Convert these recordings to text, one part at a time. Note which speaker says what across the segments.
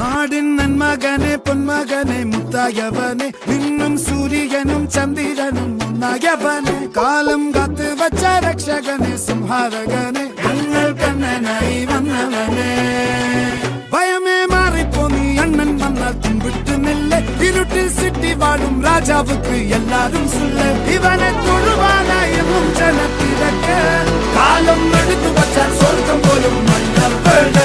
Speaker 1: നാടിൻ നന്മകനെ പൊന്മകനെ മുത്തായവനെ നിന്നും സൂര്യനും ചന്ദ്രനും ഒന്നായവനെ കാലം കാത്ത് വച്ച രക്ഷകനെ സംഹാരകനെ ഞങ്ങൾ കണ്ണനായി വന്നവനെ ഭയമേ മാറിപ്പോ നീ അണ്ണൻ വന്നാൽ തുമ്പിട്ട് നെല്ല് ഇരുട്ടിൽ സിറ്റി വാഴും രാജാവുക്ക് എല്ലാരും സുല്ല് ഇവനെ തൊഴുവാനായി എന്നും ജനത്തിരക്ക് കാലം എടുത്തു വച്ചാൽ സ്വർഗം പോലും മണ്ണപ്പേട്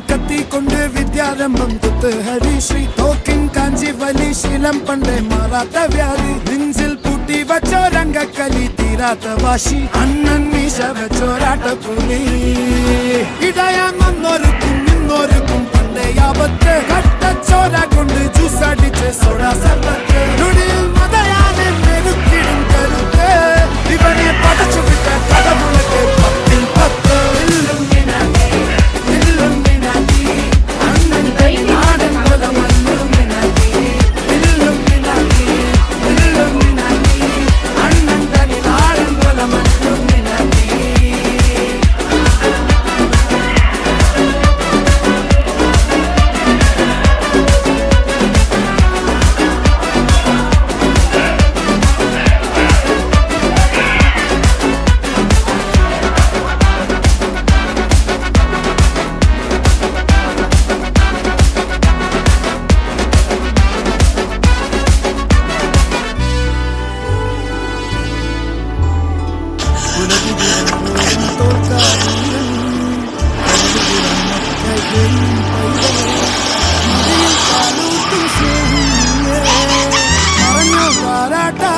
Speaker 1: കത്തിക്കൊണ്ട് വിദ്യാരംഭം കുത്ത് ഹരിശ്രീ തോക്കിൻ കാഞ്ചി വലി ശീലം പണ്ടേ മാറാത്ത വ്യാധി നെഞ്ചിൽ പൂട്ടി വച്ചോരംഗക്കലി തീരാത്ത വാശി അണ്ണൻ മീശ വെച്ചോരാട്ടപ്പുലി ഇടയാന്നൊരുക്കും നിന്നൊരുക്കും പണ്ടേ ആപത്ത് കട്ടച്ചോര കൊണ്ട് ജ്യൂസടിച്ച് സോഡാ സർബത്ത് നുടിയിൽ മതയാനെ മെരുക്കിടും കരുത്ത് ഇവനെ പടച്ചു വിട്ട കടമുളക്ക് പത്തിൽ പത്ത് Marata